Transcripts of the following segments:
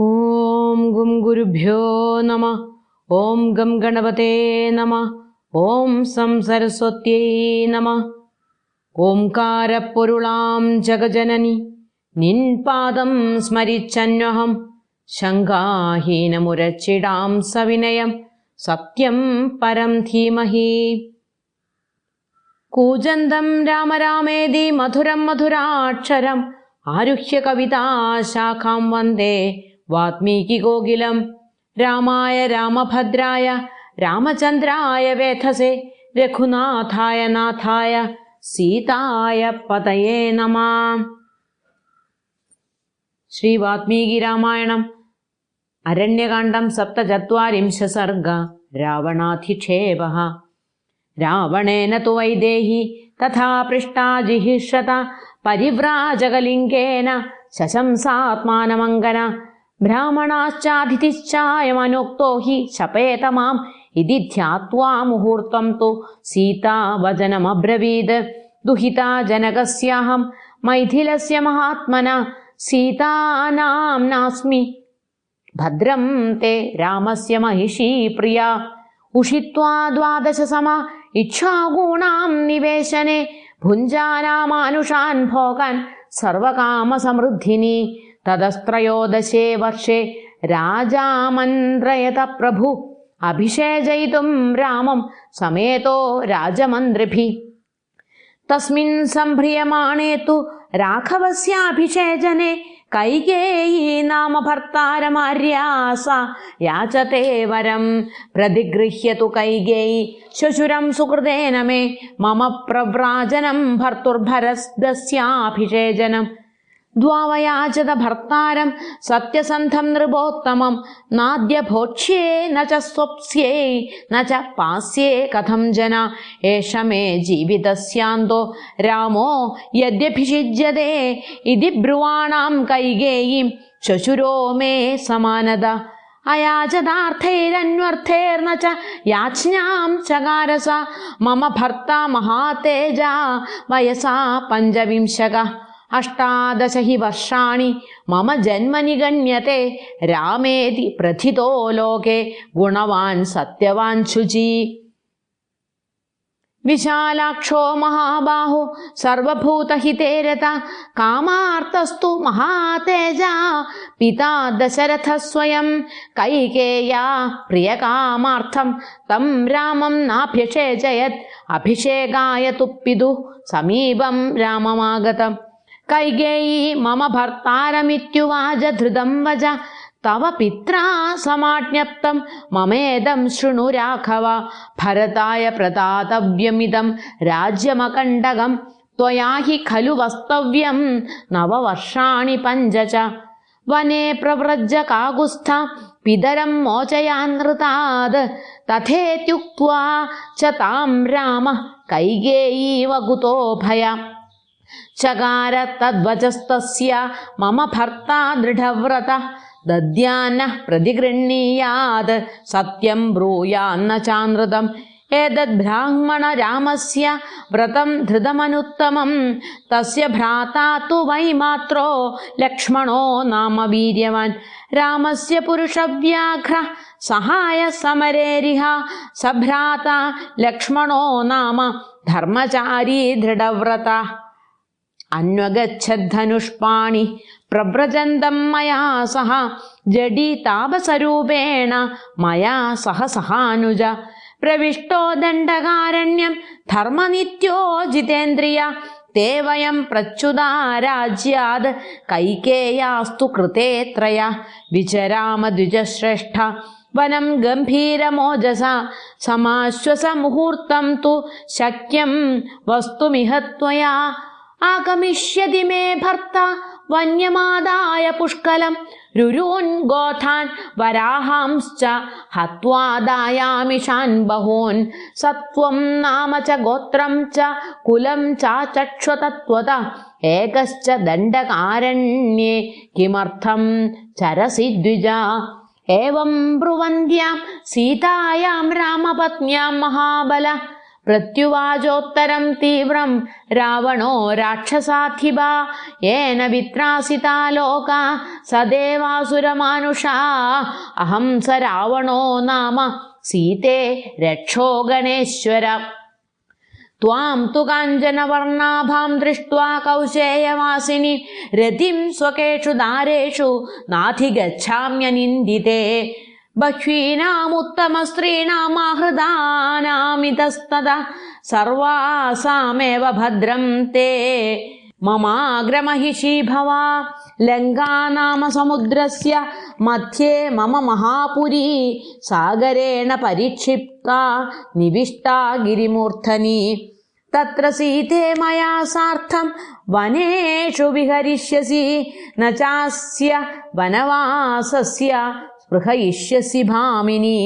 ഓം ഗും ഗുരുഭ്യോ നമഃ. ഓം ഗം ഗണപതേ നമഃ. ഓം സം സരസ്വത്യൈ നമഃ. ഓംകാരപ്പൊരുളാം ജഗജനനി നിൻ പാദം സ്മരിച്ചന്വഹം ശങ്കാഹീനമുരച്ചിടാം സവിനയം സത്യം പരം ധീമഹി. കൂജന്തം രാമ രാമേതി മധുരം മധുരാക്ഷരം ആരുഹ്യ കവിതാശാഖാം വന്ദേ വാത്മീകികോകിലം. രാമായ രാമഭദ്രായ രാമചന്ദ്രായ വേധസേ രഘുനാഥായ നാഥായ സീതായ പതയേ നമഃ. ശ്രീ വാത്മീകി രാമായണം അരണ്യകാണ്ഡം സപ്തചത്വാരിംശ സർഗ. രാവണാധിക്ഷേപഃ. രാവണേന തു വൈദേഹി തഥാ പൃഷ്ടാ ജിഹിഷത പരിവ്രാജകലിംഗേന ശശംസാത്മാനമങ്കന. ബ്രാഹ്മണാശ്ചാതിഥിശ്ചായമനുക്തോ ഹി ശപേത മാം ഇതി ധ്യാത്വാ മുഹൂർത്തം തു സീതാ വചനമബ്രവീത്. ദുഹിതാ ജനകസ്യാഹം മൈഥിലസ്യ മഹാത്മന സീതാനാംനാസ്മി ഭദ്രം തേ രാമസ്യ മഹിഷീ പ്രിയ. ഉഷിത്വാ ദ്വാദശ സമ ഇച്ഛാഗൂണാം നിവേശനെ ഭുഞ്ജാനാമാനുഷാൻ ഭോഗാൻ സർവകാമസമൃദ്ധിനി. തതസ്ത്രയോദശേ വർഷേ രാജാമന്ത്രയത പ്രഭു അഭിഷേചയിതും രാമം സമേതോ രാജമന്ത്രിഭിഃ. തസ്മിൻ സംഭ്രിയമാണേ തു രാഘവസ്യാഭിഷേചനെ കൈകേയീ നാമ ഭർത്താരമാര്യാസ യാചത്തെ വരം. പ്രതിഗൃഹ്യതു കൈകേയീ ശ്വശുരം സുഹൃദേന മേ മമ പ്രവ്രാജനം ഭർത്തുർഭരസ്യഭിഷേചനം. ദ്വാവയാചത ഭർത്താരം സത്യസന്ധം നൃപോത്തമം നാദ്യ ഭോക്ഷ്യേ ന ച സ്വപ്സ്യേ ന ച പാസ്യേ കഥം ജന. ഏഷ മേ ജീവിതസ്യാന്തോ രാമോ യദ്യഭിഷിജ്യതേ ഇതി ബ്രുവാണാം കൈകേയീം ശ്വശുരോ മേ സമാനത. അയാചതാർത്ഥൈരന്വർത്ഥൈർന ച യാച്ഞാം ചകാരസ. മമ ഭർത്താ മഹാതേജാ വയസാ പഞ്ചവിംശക. അഷ്ടാദശ ഹി വർഷാണി മമ ജന്മനി ഗണ്യത്തെ രാമേതി പ്രഥിതോ ലോകേ ഗുണവാൻ സത്യവാൻ ശുചി. വിശാലാക്ഷോ മഹാബാഹോ സർവഭൂതഹിതേ രത കാമാർത്തസ്തു മഹാതേജാ പിതാ ദശരഥ സ്വയം. കൈകേയാ പ്രിയകാമാർത്ഥം തം രാമം നാഭ്യഷേചയത് അഭിഷേകായ തു പിതുഃ സമീപം രാമമാഗതം. കൈകേയീ മമ ഭർത്താരമിത്യുവാച ധൃതം വച. തവ പിത്രാ സമാജ്ഞപ്തം മമേദം ശൃണു രാഘവ. ഭരതായ പ്രദാതവ്യമിദം രാജ്യമകണ്ടകം. ത്വയാ ഹി ഖലു വസ്തവ്യം നവവർഷാണി പഞ്ച ച. വനേ പ്രവ്രജ കാകുസ്ഥ പിതരം മോചയാനൃതാത്. തഥേത്യുക്ത്വാ ച താം രാമ കൈകേയീവ കുതോ ഭയ. ചകാര തദ്വചസ്തസ്യ മമ ഭർത്താ ദൃഢവ്രതഃ. ദദ്യാന്നഃ പ്രതിഗൃഹ്ണീയാത് സത്യം ബ്രൂയാന്ന ചാനൃതം. ഏതദ് ബ്രാഹ്മണ രാമസ്യ വ്രതം ധൃതമനുത്തമം. തസ്യ ഭ്രാതാ തു വൈമാത്രോ ലക്ഷ്മണോ നാമ വീര്യവാൻ. രാമസ്യ പുരുഷവ്യാഘ്ര സഹായ സമരേരിഹ. സഭ്രാതാ ലക്ഷ്മണോ നാമ ധർമ്മചാരീ ദൃഢവ്രത. അന്വഗച്ഛദ്ധനുഷ്പാണി പ്രവ്രജന്തം മയാ സഹ. ജഡി താപസരൂപേണ മയാ സഹ സഹാനുജ. പ്രവിഷ്ടോ ദണ്ഡകാരണ്യം ധർമ്മനിത്യോ ജിതേന്ദ്രിയ. തേ വയം പ്രച്യുതാ രാജ്യാത് കൈകേയാസ്തു കൃതേ ത്രയ. വിചരാമ ദ്വിജശ്രേഷ്ഠ വനം ഗംഭീരമോജസ. സമാശ്വസ മുഹൂർത്തം തു ശക്യം വസ്തുമിഹ ത്വയാ. ആഗമിഷ്യതി മേ ഭർത്ത വന്യമാദായ പുഷ്കലം. രുരൂൻ ഗോഥാൻ വരാഹാംശ്ച ഹത്വാദായാമിഷാൻ ബഹൂൻ. സത്വം നാമ ച ഗോത്രം ച കുലം ചാചക്ഷതത്വത. ഏകശ്ച ദണ്ഡകാരണ്യേ കിമർത്ഥം ചരസി ദ്വിജ. ഏവം ബ്രുവന്ത്യാം സീതായാം രാമപത്ന്യാം മഹാബല. പ്രത്യുവാചോത്തരം തീവ്രം രാവണോ രാക്ഷസാധിപ യേന വിത്രാസിതാ ലോകാ സദേവാസുരമാനുഷാ അഹം സ രാവണോ നാമ സീതേ രക്ഷോ ഗണേശ്വര. ത്വാം തു കാഞ്ചനവർണാഭാം ദൃഷ്ട്വാ കൗശേയവാസിനി രതിം സ്വകേഷു ദാരേഷു നാധിഗച്ഛാമ്യനിന്ദിതേ. ബഹ്വീനാമുത്തമസ്ത്രീണാമാഹൃതാനാമിതസ്തത സർവാസാമേവ ഭദ്രം തേ മമാഗ്രമഹിഷീ ഭവ. ലങ്കാനാമ സമുദ്രസ്യ മധ്യേ മമ മഹാപുരീ സാഗരേണ പരിക്ഷിപ്താ നിവിഷ്ടാ ഗിരിമൂർധനി. തത്ര സീതേ മയാ സാർത്ഥം വനേഷു വിഹരിഷ്യസി ന ചാസ്യ വനവാസസ്യ സ്പൃഹയിഷ്യസി ഭാമിനി.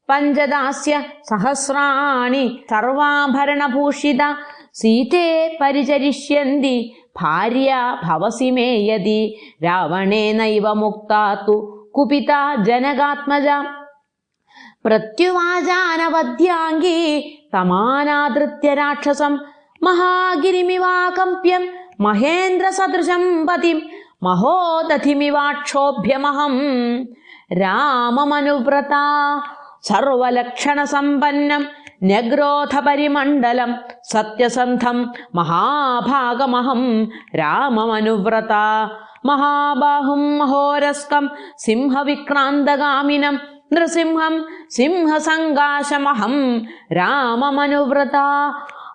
പഞ്ചദാസ്യ സഹസ്രാണി സർവാഭരണഭൂഷിത സീതേ പരിചരിഷ്യന്തി ഭാര്യ ഭവസി മേ യതി. രാവണേനൈവ മുക്താ തു കുപിതാ ജനകാത്മജ. പ്രത്യുവാചാനവദ്യാംഗീ തമാനാദൃത്യ രാക്ഷസം മഹാഗിരിമിവാകമ്പ്യം മഹേന്ദ്രസദൃശം പതിം മഹോദധിമിവാക്ഷോഭ്യമഹം രാമമനുവ്രതാ. സർവലക്ഷണസമ്പന്നം ന്യഗ്രോധപരിമണ്ഡലം സത്യസന്ധം മഹാഭാഗമഹം രാമമനുവ്രതാ. മഹാബാഹും മഹോരസ്കം സിംഹവിക്രാന്തഗാമിനം നൃസിംഹം സിംഹസങ്കാശമഹം രാമമനുവ്രതാ.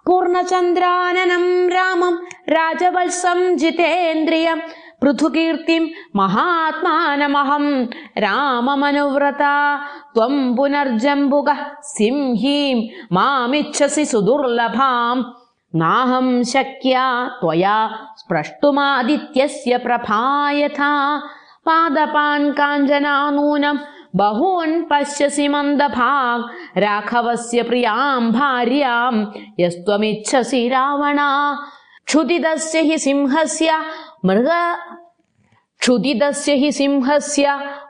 പൂർണ്ണചന്ദ്രാനനം രാമം രാജവത്സം ജിതേന്ദ്രിയം പൃഥുകീർത്തിം മഹാത്മാനമഹം രാമമനുവ്രതാ. ത്വം പുനർജംബുകഃ സിംഹീം മാമിച്ഛസി സുദുർലഭാം നാഹം ശക്യാ ത്വയാ സ്പൃഷ്ടുമാദിത്യസ്യ പ്രഭായഥാ. പാദപാൻ കാഞ്ചനാനൂനം ബഹൂൻ പശ്യസി മന്ദഭാഗ് രാഘവസ്യ പ്രിയാം ഭാര്യാം യസ്ത്വമിച്ഛസി രാവണ. ക്ഷുദിതസ്യ ഹി സിംഹസ്യ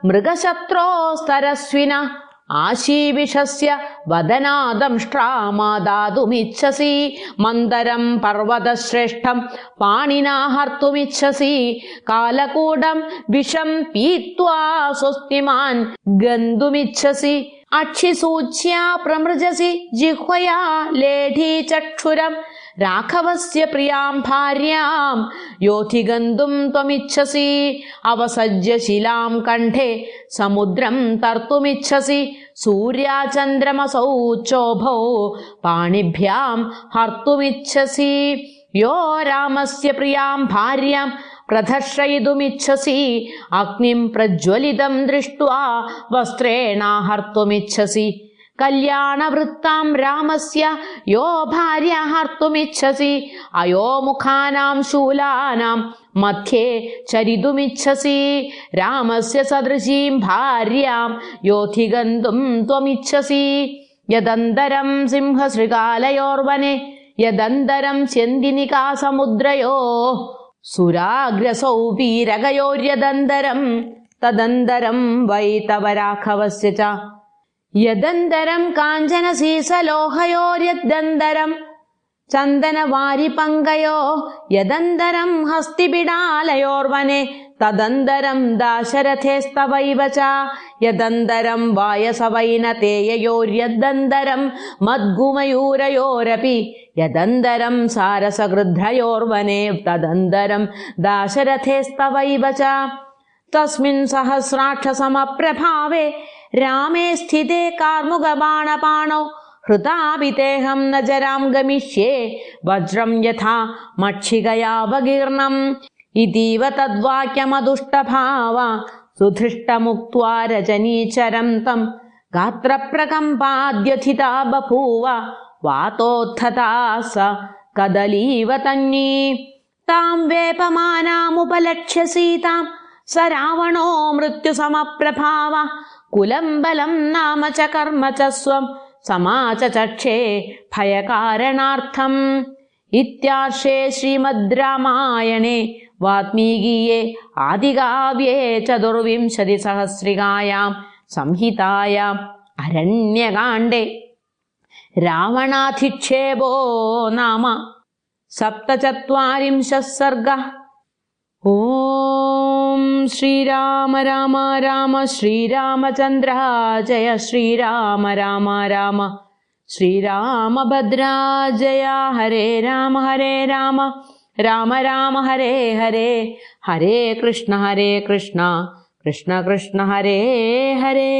മൃഗശത്രോസ്തരസ്വിന ആശീവിഷസ്യ വദനാദംഷ്ട്രാമാദാതുമിച്ഛസി. മന്ദരം പർവതശ്രേഷ്ഠം പാണിനാ ഹർത്തുമിച്ഛസി. കാലകൂടം വിഷം പീത്വാ സ്വസ്തിമാൻ ഗന്തുമിച്ഛസി. അക്ഷിസൂച്യാ പ്രമൃജസി ജിഹ്വയാ ലേഢീചക്ഷുരം രാഘവസ്യ പ്രിയാം ഭാര്യാം യോധിഗന്തും ത്വമിച്ഛസി. അവസജ്യ ശിലാം കണ്ഠേ സമുദ്രം തർത്തുമിച്ഛസി. സൂര്യാചന്ദ്രമസൗ ചോഭൗ പാണിഭ്യാം ഹർത്തുമിച്ഛസി. യോ രാമസ്യ പ്രിയാം ഭാര്യാം പ്രദർശയിതുമിച്ഛസി. അഗ്നിം പ്രജ്വലിതം ദൃഷ്ട്വാ വസ്ത്രേണാഹർത്തുമിച്ഛസി. കല്യാണവൃത്താം രാമസ്യ യോ ഭാര്യ ഹർത്തുമിച്ഛസി. അയോമുഖാനാം ശൂലാനാം മധ്യേ ചരിതുമിച്ഛസി. രാമസ്യ സദൃശീം ഭാര്യാം യോധിഗന്തും ത്വമിച്ഛസി. യദന്തരം സിംഹശൃഗാലയോർവനെ യദന്തരം സ്യന്തിനികാ സമുദ്രയോ സുരാഗ്രസൗ വീരഗയോര്യദന്തരം തദന്തരം വൈ തവ രാഘവസ്യ ച. യദന്തരം കാഞ്ചനസീസലോഹയോര്യദന്തരം ചന്ദനവാരിപങ്കയോ യദന്തരം ഹസ്തിപിടാലയോർവനെ തദന്തരം ദാശരഥേസ്തവൈവ ച. യദന്തരം വായസവൈനതേയയോര്യദന്തരം മദ്ഗുമയൂരയോരപി യദന്തരം സാരസഗൃധ്രയോർവനെ തദന്തരം ദാശരഥേസ്തവൈവ ച. തസ്മിൻ സഹസ്രാക്ഷസമപ്രഭാവേ രാമേ സ്ഥിതേ കാർമുകബാണപാണോ ഹൃതാപിതേഹം ന ജരാം ഗമിഷ്യേ വജ്രം യഥാ മക്ഷികയാവകീർണം. ഇതീവ തദ്വാക്യമദുഷ്ടഭാവ സുധൃഷ്ടമുക്ത്വാ രജനീചരം തം ഗാത്രപ്രകമ്പാദ്യഥിതാ ബഭൂവ വാതോത്ഥതാ സ കദലീവ തന്നീ. താം വേപമാനാമുപലക്ഷ്യ സീതാം സ രാവണോ മൃത്യുസമപ്രഭാവ. കുലം ബലം നാമ ച കർമ്മ ച സ്വം സമാചചക്ഷേ ഭയകാരണാർത്ഥം. ഇത്യാർഷേ ശ്രീമദ് രാമായണേ വാത്മീകീയേ ആദികാവ്യേ ചതുർവിംശതിസഹസ്രികായാം സംഹിതായാം അരണ്യകാണ്ഡേ രാവണാധിക്ഷേപോ നാമ സപ്തചത്വാരിംശഃ സർഗഃ. ഓം ശ്രീരാമ രാമ രാമ ശ്രീരാമചന്ദ്ര ജയ ശ്രീരാമ രാമ രാമ ശ്രീരാമഭദ്ര ജയ. ഹരേ രാമ രാമ രാമ ഹരേ ഹരേ, ഹരേ കൃഷ്ണ കൃഷ്ണ കൃഷ്ണ ഹരേ ഹരേ.